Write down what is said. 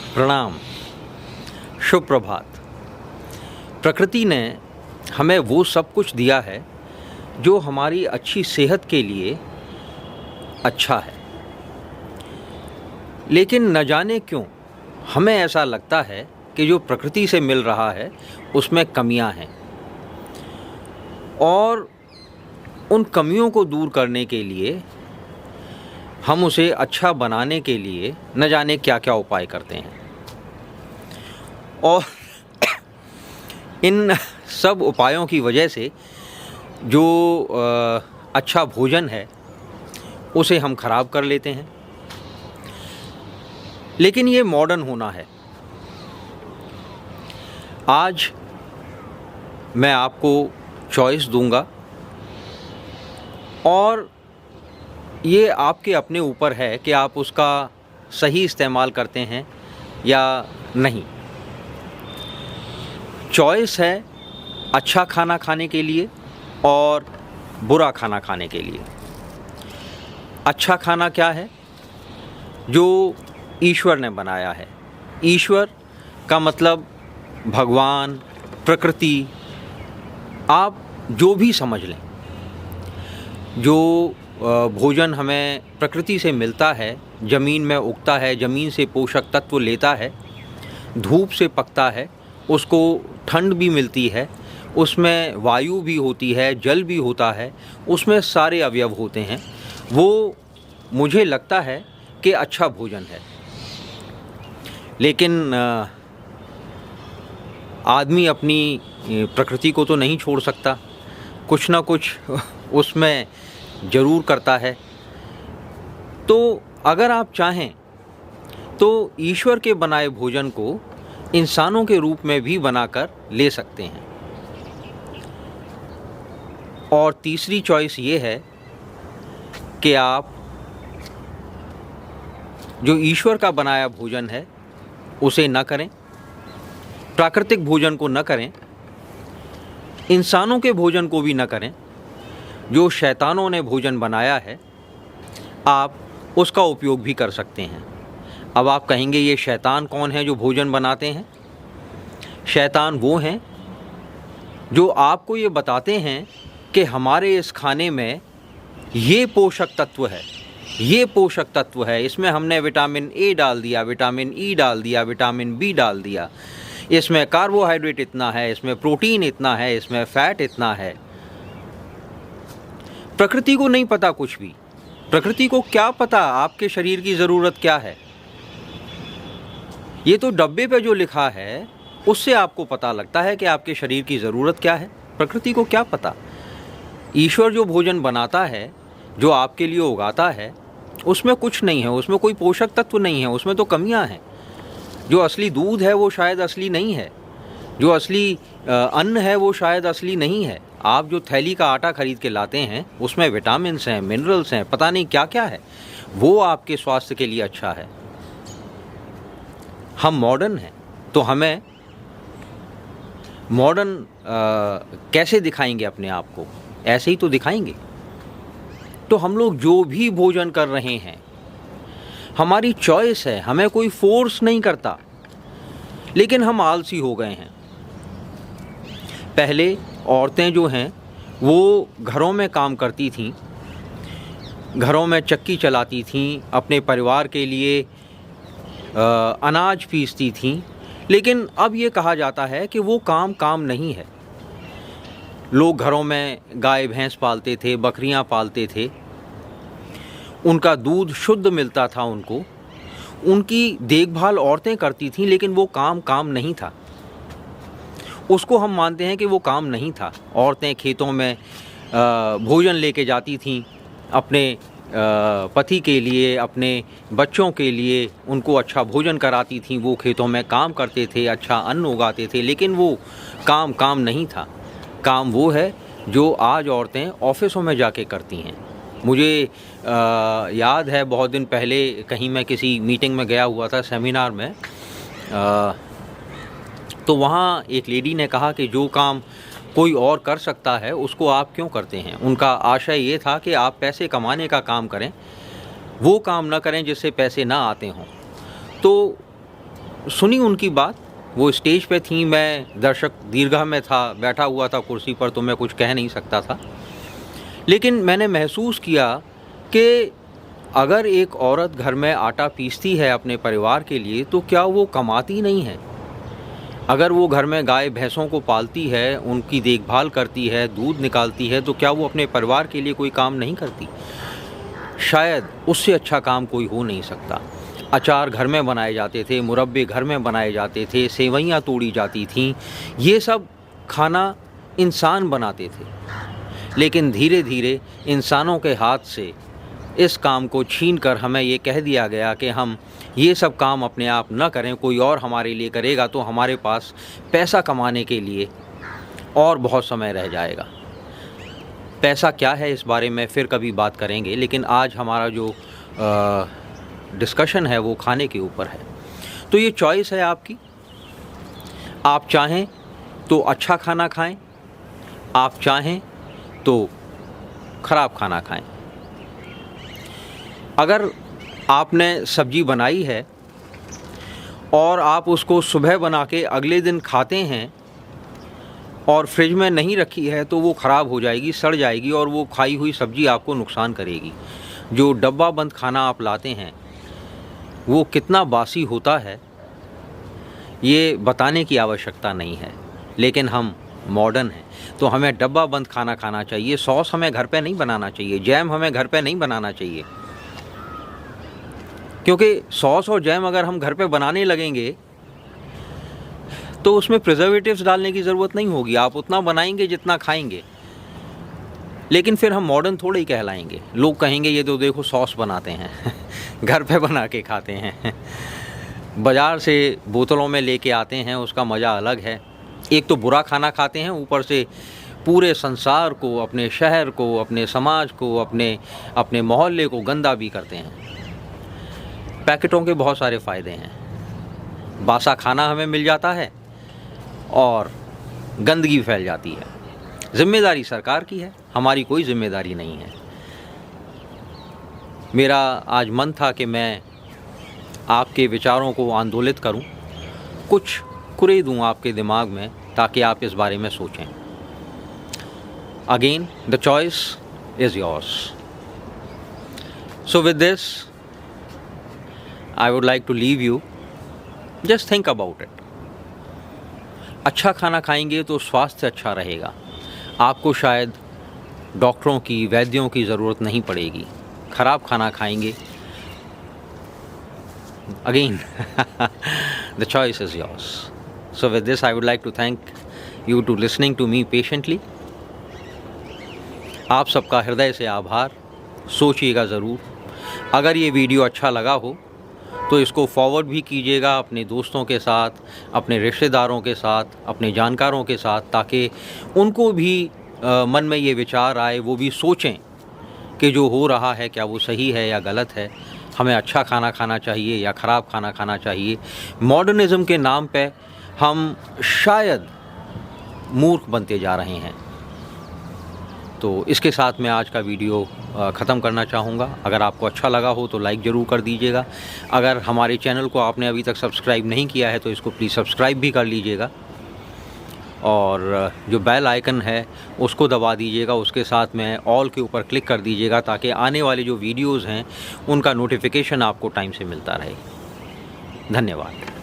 प्रणाम, शुभ प्रभात। प्रकृति ने हमें वो सब कुछ दिया है जो हमारी अच्छी सेहत के लिए अच्छा है, लेकिन न जाने क्यों हमें ऐसा लगता है कि जो प्रकृति से मिल रहा है उसमें कमियां हैं और उन कमियों को दूर करने के लिए हम उसे अच्छा बनाने के लिए न जाने क्या क्या उपाय करते हैं। और इन सब उपायों की वजह से जो अच्छा भोजन है उसे हम खराब कर लेते हैं। लेकिन ये मॉडर्न होना है। आज मैं आपको चॉइस दूंगा और ये आपके अपने ऊपर है कि आप उसका सही इस्तेमाल करते हैं या नहीं। चॉइस है अच्छा खाना खाने के लिए और बुरा खाना खाने के लिए। अच्छा खाना क्या है? जो ईश्वर ने बनाया है। ईश्वर का मतलब भगवान, प्रकृति, आप जो भी समझ लें। जो भोजन हमें प्रकृति से मिलता है, ज़मीन में उगता है, ज़मीन से पोषक तत्व लेता है, धूप से पकता है, उसको ठंड भी मिलती है, उसमें वायु भी होती है, जल भी होता है, उसमें सारे अवयव होते हैं। वो मुझे लगता है कि अच्छा भोजन है। लेकिन आदमी अपनी प्रकृति को तो नहीं छोड़ सकता, कुछ ना कुछ उसमें ज़रूर करता है। तो अगर आप चाहें तो ईश्वर के बनाए भोजन को इंसानों के रूप में भी बनाकर ले सकते हैं। और तीसरी चॉइस ये है कि आप जो ईश्वर का बनाया भोजन है उसे न करें, प्राकृतिक भोजन को न करें, इंसानों के भोजन को भी न करें। जो शैतानों ने भोजन बनाया है आप उसका उपयोग भी कर सकते हैं। अब आप कहेंगे ये शैतान कौन है जो भोजन बनाते हैं? शैतान वो हैं जो आपको ये बताते हैं कि हमारे इस खाने में ये पोषक तत्व है, ये पोषक तत्व है, इसमें हमने विटामिन ए डाल दिया, विटामिन ई डाल दिया, विटामिन बी डाल दिया, इसमें कार्बोहाइड्रेट इतना है, इसमें प्रोटीन इतना है, इसमें फैट इतना है। प्रकृति को नहीं पता कुछ भी। प्रकृति को क्या पता आपके शरीर की ज़रूरत क्या है? ये तो डब्बे पे जो लिखा है उससे आपको पता लगता है कि आपके शरीर की ज़रूरत क्या है। प्रकृति को क्या पता? ईश्वर जो भोजन बनाता है, जो आपके लिए उगाता है, उसमें कुछ नहीं है, उसमें कोई पोषक तत्व नहीं है, उसमें तो कमियां हैं। जो असली दूध है वो शायद असली नहीं है, जो असली अन्न है वो शायद असली नहीं है। आप जो थैली का आटा खरीद के लाते हैं उसमें विटामिन्स हैं, मिनरल्स हैं, पता नहीं क्या क्या है, वो आपके स्वास्थ्य के लिए अच्छा है। हम मॉडर्न हैं तो हमें मॉडर्न कैसे दिखाएंगे अपने आप को? ऐसे ही तो दिखाएंगे। तो हम लोग जो भी भोजन कर रहे हैं हमारी चॉइस है, हमें कोई फोर्स नहीं करता, लेकिन हम आलसी हो गए हैं। पहले औरतें जो हैं वो घरों में काम करती थीं, घरों में चक्की चलाती थीं, अपने परिवार के लिए अनाज पीसती थीं। लेकिन अब ये कहा जाता है कि वो काम नहीं है। लोग घरों में गाय भैंस पालते थे, बकरियां पालते थे, उनका दूध शुद्ध मिलता था उनको, उनकी देखभाल औरतें करती थीं, लेकिन वो काम नहीं था। उसको हम मानते हैं कि वो काम नहीं था। औरतें खेतों में भोजन लेके जाती थीं अपने पति के लिए, अपने बच्चों के लिए, उनको अच्छा भोजन कराती थीं, वो खेतों में काम करते थे, अच्छा अन्न उगाते थे, लेकिन वो काम नहीं था। काम वो है जो आज औरतें ऑफिसों में जाके करती हैं। मुझे याद है बहुत दिन पहले कहीं मैं किसी मीटिंग में गया हुआ था, सेमिनार में, तो वहाँ एक लेडी ने कहा कि जो काम कोई और कर सकता है उसको आप क्यों करते हैं। उनका आशय ये था कि आप पैसे कमाने का काम करें, वो काम ना करें जिससे पैसे ना आते हों। तो सुनी उनकी बात। वो स्टेज पे थी, मैं दर्शक दीर्घा में था, बैठा हुआ था कुर्सी पर, तो मैं कुछ कह नहीं सकता था। लेकिन मैंने महसूस किया कि अगर एक औरत घर में आटा पीसती है अपने परिवार के लिए, तो क्या वो कमाती नहीं है? अगर वो घर में गाय भैंसों को पालती है, उनकी देखभाल करती है, दूध निकालती है, तो क्या वो अपने परिवार के लिए कोई काम नहीं करती? शायद उससे अच्छा काम कोई हो नहीं सकता। अचार घर में बनाए जाते थे, मुरब्बे घर में बनाए जाते थे, सेवइयाँ तोड़ी जाती थीं, ये सब खाना इंसान बनाते थे। लेकिन धीरे धीरे इंसानों के हाथ से इस काम को छीन कर हमें ये कह दिया गया कि हम ये सब काम अपने आप न करें, कोई और हमारे लिए करेगा, तो हमारे पास पैसा कमाने के लिए और बहुत समय रह जाएगा। पैसा क्या है इस बारे में फिर कभी बात करेंगे, लेकिन आज हमारा जो डिस्कशन है वो खाने के ऊपर है। तो ये चॉइस है आपकी। आप चाहें तो अच्छा खाना खाएं, आप चाहें तो ख़राब खाना खाएं। अगर आपने सब्ज़ी बनाई है और आप उसको सुबह बना के अगले दिन खाते हैं और फ्रिज में नहीं रखी है, तो वो ख़राब हो जाएगी, सड़ जाएगी और वो खाई हुई सब्ज़ी आपको नुकसान करेगी। जो डब्बा बंद खाना आप लाते हैं वो कितना बासी होता है ये बताने की आवश्यकता नहीं है, लेकिन हम मॉडर्न हैं तो हमें डब्बा बंद खाना खाना चाहिए। सॉस हमें घर पे नहीं बनाना चाहिए, जैम हमें घर पे नहीं बनाना चाहिए, क्योंकि सॉस और जैम अगर हम घर पे बनाने लगेंगे तो उसमें प्रिजर्वेटिव्स डालने की ज़रूरत नहीं होगी। आप उतना बनाएंगे जितना खाएंगे, लेकिन फिर हम मॉडर्न थोड़े ही कहलाएंगे। लोग कहेंगे ये तो देखो सॉस बनाते हैं घर पे बना के खाते हैं, बाज़ार से बोतलों में लेके आते हैं, उसका मज़ा अलग है। एक तो बुरा खाना खाते हैं, ऊपर से पूरे संसार को, अपने शहर को, अपने समाज को, अपने मोहल्ले को गंदा भी करते हैं। पैकेटों के बहुत सारे फ़ायदे हैं। बासा खाना हमें मिल जाता है और गंदगी फैल जाती है। ज़िम्मेदारी सरकार की है, हमारी कोई ज़िम्मेदारी नहीं है। मेरा आज मन था कि मैं आपके विचारों को आंदोलित करूं, कुछ कुरे दूं आपके दिमाग में, ताकि आप इस बारे में सोचें। Again the choice is yours. So with this I would like to leave you. Just think about it. अच्छा खाना खाएंगे तो स्वास्थ्य अच्छा रहेगा। आपको शायद डॉक्टरों की, वैद्यों की ज़रूरत नहीं पड़ेगी। ख़राब खाना खाएंगे, again the choice is yours. So with this I would like to thank you to listening to me patiently. आप सबका हृदय से आभार। सोचिएगा ज़रूर। अगर ये वीडियो अच्छा लगा हो तो इसको फॉरवर्ड भी कीजिएगा अपने दोस्तों के साथ, अपने रिश्तेदारों के साथ, अपने जानकारों के साथ, ताकि उनको भी मन में ये विचार आए, वो भी सोचें कि जो हो रहा है क्या वो सही है या गलत है। हमें अच्छा खाना खाना चाहिए या ख़राब खाना खाना चाहिए। मॉडर्निज़म के नाम पे हम शायद मूर्ख बनते जा रहे हैं। तो इसके साथ मैं आज का वीडियो ख़त्म करना चाहूँगा। अगर आपको अच्छा लगा हो तो लाइक ज़रूर कर दीजिएगा। अगर हमारे चैनल को आपने अभी तक सब्सक्राइब नहीं किया है तो इसको प्लीज़ सब्सक्राइब भी कर लीजिएगा, और जो बेल आइकन है उसको दबा दीजिएगा। उसके साथ में ऑल के ऊपर क्लिक कर दीजिएगा, ताकि आने वाले जो वीडियोज़ हैं उनका नोटिफिकेशन आपको टाइम से मिलता रहे। धन्यवाद।